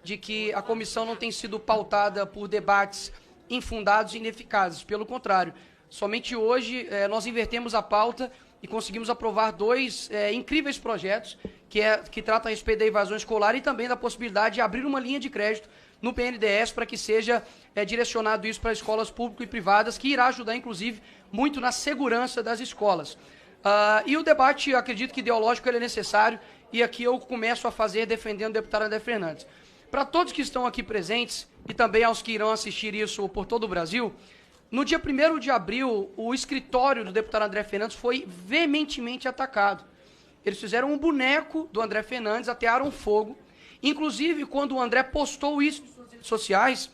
de que a comissão não tem sido pautada por debates infundados e ineficazes. Pelo contrário, somente hoje nós invertemos a pauta e conseguimos aprovar dois incríveis projetos que tratam a respeito da evasão escolar e também da possibilidade de abrir uma linha de crédito no BNDES para que seja direcionado isso para escolas públicas e privadas, que irá ajudar, inclusive, muito na segurança das escolas. E o debate, acredito que ideológico, ele é necessário, e aqui eu começo a fazer defendendo o deputado André Fernandes. Para todos que estão aqui presentes, e também aos que irão assistir isso por todo o Brasil, no dia 1º de abril, o escritório do deputado André Fernandes foi veementemente atacado. Eles fizeram um boneco do André Fernandes, atearam fogo. Inclusive, quando o André postou isso nas suas redes sociais,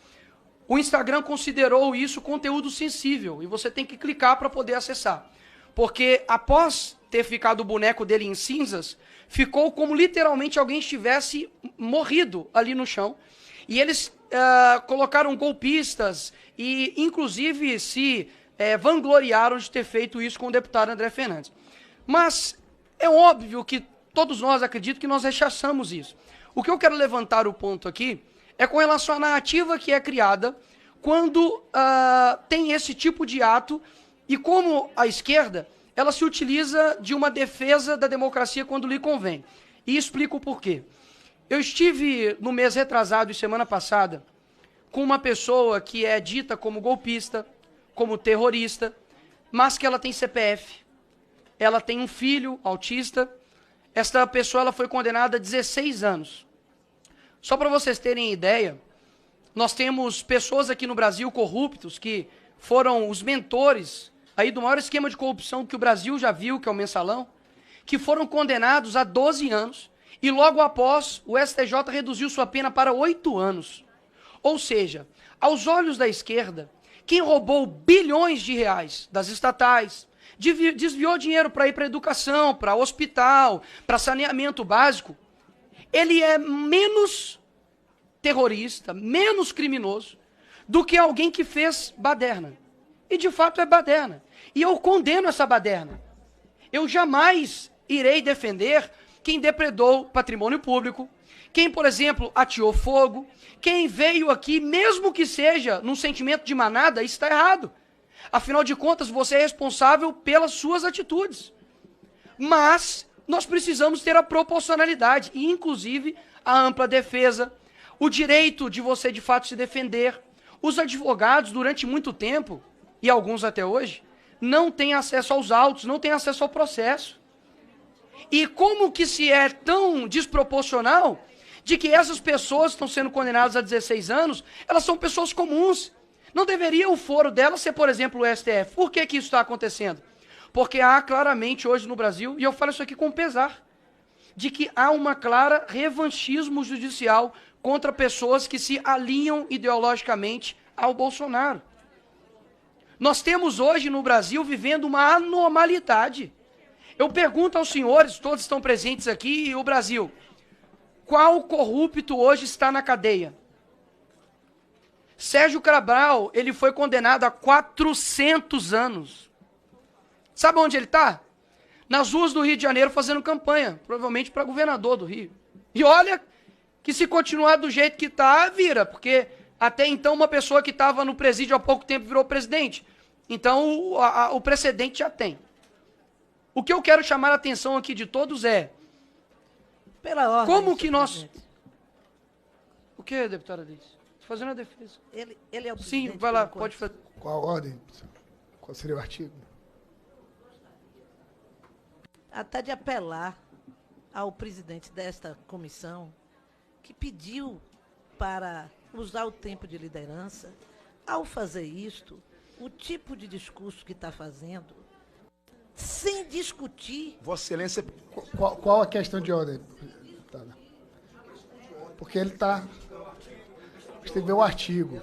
o Instagram considerou isso conteúdo sensível, e você tem que clicar para poder acessar. Porque após ter ficado o boneco dele em cinzas, ficou como literalmente alguém estivesse morrido ali no chão. E eles colocaram golpistas e, inclusive, se vangloriaram de ter feito isso com o deputado André Fernandes. Mas é óbvio que todos nós acreditamos que nós rechaçamos isso. O que eu quero levantar o ponto aqui é com relação à narrativa que é criada quando tem esse tipo de ato e como a esquerda ela se utiliza de uma defesa da democracia quando lhe convém. E explico o porquê. Eu estive no mês retrasado e semana passada com uma pessoa que é dita como golpista, como terrorista, mas que ela tem CPF. Ela tem um filho autista. Esta pessoa ela foi condenada a 16 anos. Só para vocês terem ideia, nós temos pessoas aqui no Brasil corruptos que foram os mentores aí do maior esquema de corrupção que o Brasil já viu, que é o Mensalão, que foram condenados a 12 anos e logo após o STJ reduziu sua pena para 8 anos. Ou seja, aos olhos da esquerda, quem roubou bilhões de reais das estatais, desviou dinheiro para ir para educação, para hospital, para saneamento básico, ele é menos terrorista, menos criminoso do que alguém que fez baderna. E de fato é baderna. E eu condeno essa baderna. Eu jamais irei defender quem depredou patrimônio público, quem, por exemplo, ateou fogo, quem veio aqui, mesmo que seja num sentimento de manada, isso está errado. Afinal de contas, você é responsável pelas suas atitudes. Mas nós precisamos ter a proporcionalidade e, inclusive, a ampla defesa, o direito de você, de fato, se defender. Os advogados, durante muito tempo, e alguns até hoje, não têm acesso aos autos, não têm acesso ao processo. E como que se é tão desproporcional de que essas pessoas que estão sendo condenadas a 16 anos, elas são pessoas comuns. Não deveria o foro delas ser, por exemplo, o STF. Por que que isso está acontecendo? Porque há claramente hoje no Brasil, e eu falo isso aqui com pesar, de que há uma clara revanchismo judicial contra pessoas que se alinham ideologicamente ao Bolsonaro. Nós temos hoje no Brasil vivendo uma anormalidade. Eu pergunto aos senhores, todos estão presentes aqui, e o Brasil, qual corrupto hoje está na cadeia? Sérgio Cabral, ele foi condenado a 400 anos. Sabe onde ele está? Nas ruas do Rio de Janeiro fazendo campanha, provavelmente para governador do Rio. E olha que se continuar do jeito que está, vira, porque até então uma pessoa que estava no presídio há pouco tempo virou presidente. Então o precedente já tem. O que eu quero chamar a atenção aqui de todos é, pela ordem, como que nós... presidente. O que, deputada Deise? Fazendo a defesa. Ele é o Sim, presidente, vai lá, por enquanto. pode fazer. Qual a ordem? Qual seria o artigo? Até de apelar ao presidente desta comissão, que pediu para usar o tempo de liderança, ao fazer isto, o tipo de discurso que está fazendo, sem discutir... Vossa Excelência... Qual a questão de ordem? Porque ele está... Você tem que ver o artigo.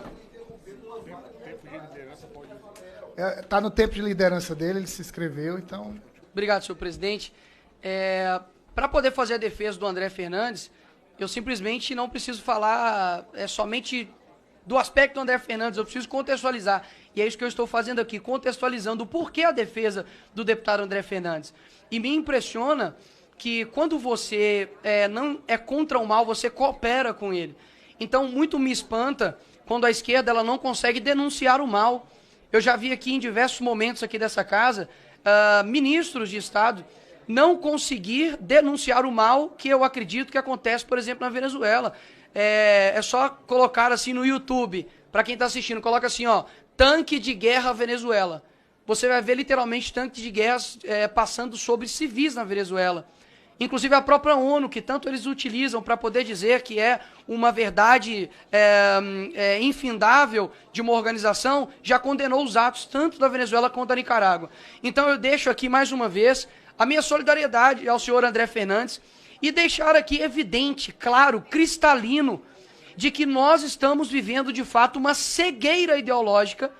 Está no tempo de liderança dele, ele se inscreveu, então... Obrigado, senhor presidente. Para poder fazer a defesa do André Fernandes, eu simplesmente não preciso falar somente do aspecto do André Fernandes, eu preciso contextualizar. E é isso que eu estou fazendo aqui, contextualizando o porquê a defesa do deputado André Fernandes. E me impressiona que quando você não é contra o mal, você coopera com ele. Então, muito me espanta quando a esquerda ela não consegue denunciar o mal. Eu já vi aqui em diversos momentos aqui dessa casa, ministros de Estado não conseguir denunciar o mal que eu acredito que acontece, por exemplo, na Venezuela. É só colocar assim no YouTube, para quem está assistindo, coloca assim, ó, tanque de guerra Venezuela. Você vai ver literalmente tanques de guerra passando sobre civis na Venezuela. Inclusive a própria ONU, que tanto eles utilizam para poder dizer que é uma verdade infindável de uma organização, já condenou os atos tanto da Venezuela quanto da Nicarágua. Então eu deixo aqui mais uma vez a minha solidariedade ao senhor André Fernandes e deixar aqui evidente, claro, cristalino, de que nós estamos vivendo de fato uma cegueira ideológica,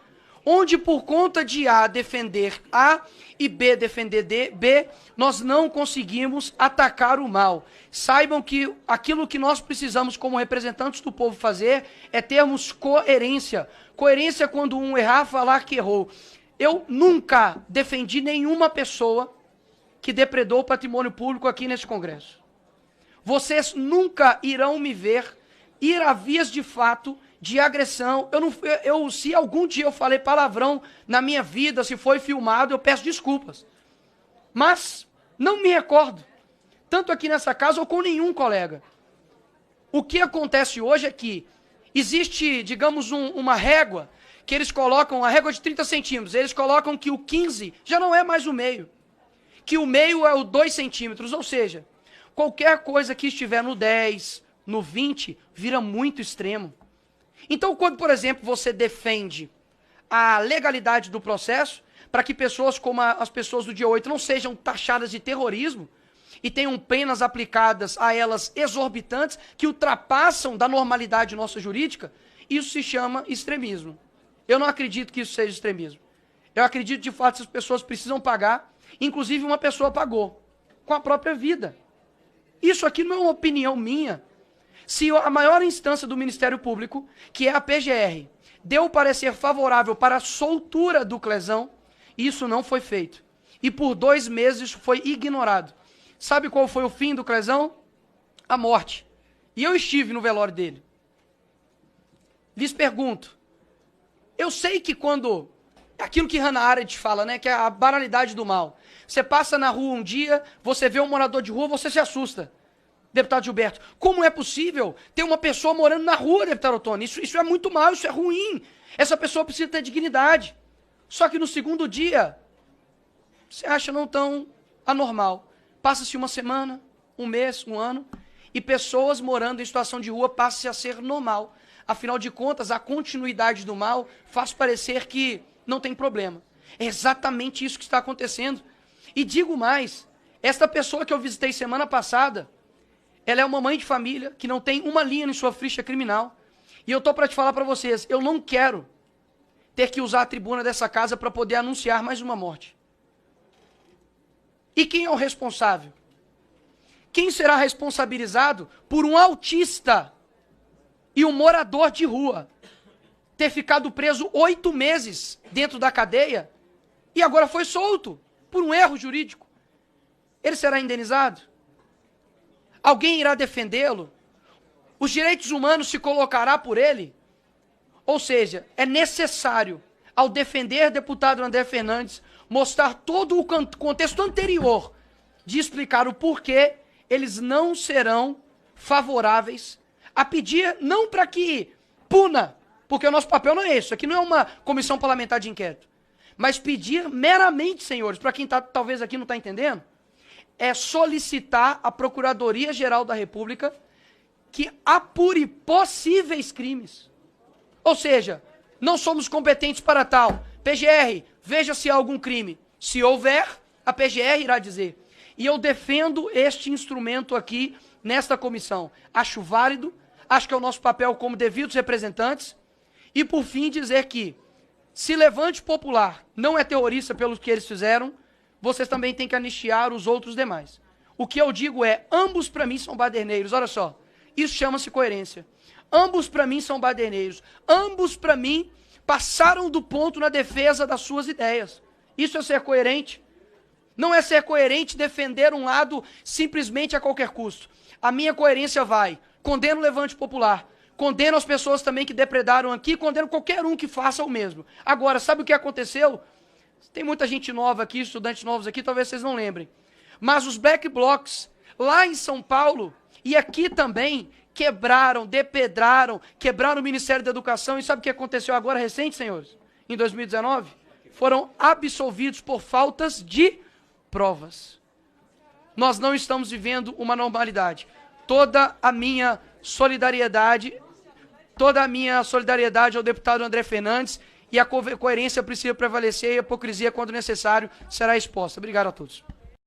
onde por conta de A defender A e B defender B, nós não conseguimos atacar o mal. Saibam que aquilo que nós precisamos como representantes do povo fazer é termos coerência. Coerência quando um errar, falar que errou. Eu nunca defendi nenhuma pessoa que depredou o patrimônio público aqui nesse Congresso. Vocês nunca irão me ver ir a vias de fato de agressão. Se algum dia eu falei palavrão na minha vida, se foi filmado, eu peço desculpas. Mas não me recordo, tanto aqui nessa casa ou com nenhum colega. O que acontece hoje é que existe, digamos, uma régua, que eles colocam, a régua de 30 centímetros, eles colocam que o 15 já não é mais o meio, que o meio é o 2 centímetros, ou seja, qualquer coisa que estiver no 10, no 20, vira muito extremo. Então, quando, por exemplo, você defende a legalidade do processo, para que pessoas como as pessoas do dia 8 não sejam taxadas de terrorismo e tenham penas aplicadas a elas exorbitantes, que ultrapassam da normalidade nossa jurídica, isso se chama extremismo. Eu não acredito que isso seja extremismo. Eu acredito, de fato, que as pessoas precisam pagar, inclusive uma pessoa pagou, com a própria vida. Isso aqui não é uma opinião minha. Se a maior instância do Ministério Público, que é a PGR, deu o parecer favorável para a soltura do Clezão, isso não foi feito. E por 2 meses isso foi ignorado. Sabe qual foi o fim do Clezão? A morte. E eu estive no velório dele. Lhes pergunto, eu sei que quando, aquilo que Hannah Arendt fala, né, que é a banalidade do mal. Você passa na rua um dia, você vê um morador de rua, você se assusta. Deputado Gilberto, como é possível ter uma pessoa morando na rua, deputado Ottoni? Isso é muito mal, isso é ruim. Essa pessoa precisa ter dignidade. Só que no segundo dia, você acha não tão anormal. Passa-se uma semana, um mês, um ano, e pessoas morando em situação de rua passam a ser normal. Afinal de contas, a continuidade do mal faz parecer que não tem problema. É exatamente isso que está acontecendo. E digo mais, esta pessoa que eu visitei semana passada, ela é uma mãe de família que não tem uma linha em sua ficha criminal. E eu estou para te falar para vocês, eu não quero ter que usar a tribuna dessa casa para poder anunciar mais uma morte. E quem é o responsável? Quem será responsabilizado por um autista e um morador de rua ter ficado preso 8 meses dentro da cadeia e agora foi solto por um erro jurídico? Ele será indenizado? Alguém irá defendê-lo? Os direitos humanos se colocará por ele? Ou seja, é necessário, ao defender deputado André Fernandes, mostrar todo o contexto anterior de explicar o porquê eles não serão favoráveis a pedir, não para que puna, porque o nosso papel não é esse, aqui não é uma comissão parlamentar de inquérito, mas pedir meramente, senhores, para quem talvez aqui não está entendendo, é solicitar à Procuradoria-Geral da República que apure possíveis crimes. Ou seja, não somos competentes para tal. PGR, veja se há algum crime. Se houver, a PGR irá dizer. E eu defendo este instrumento aqui, nesta comissão. Acho válido, acho que é o nosso papel como devidos representantes. E, por fim, dizer que, se Levante Popular não é terrorista pelo que eles fizeram, vocês também têm que anistiar os outros demais. O que eu digo é, ambos para mim são baderneiros. Olha só, isso chama-se coerência. Ambos para mim são baderneiros. Ambos para mim passaram do ponto na defesa das suas ideias. Isso é ser coerente. Não é ser coerente defender um lado simplesmente a qualquer custo. A minha coerência vai, condeno o Levante Popular, Condeno as pessoas também que depredaram aqui, condeno qualquer um que faça o mesmo. Agora, sabe o que aconteceu? Tem muita gente nova aqui, estudantes novos aqui, talvez vocês não lembrem. Mas os Black Blocs, lá em São Paulo, e aqui também, quebraram, depedraram, quebraram o Ministério da Educação. E sabe o que aconteceu agora recente, senhores? Em 2019? Foram absolvidos por faltas de provas. Nós não estamos vivendo uma normalidade. Toda a minha solidariedade ao deputado André Fernandes, e a coerência precisa prevalecer, e a hipocrisia, quando necessário, será exposta. Obrigado a todos.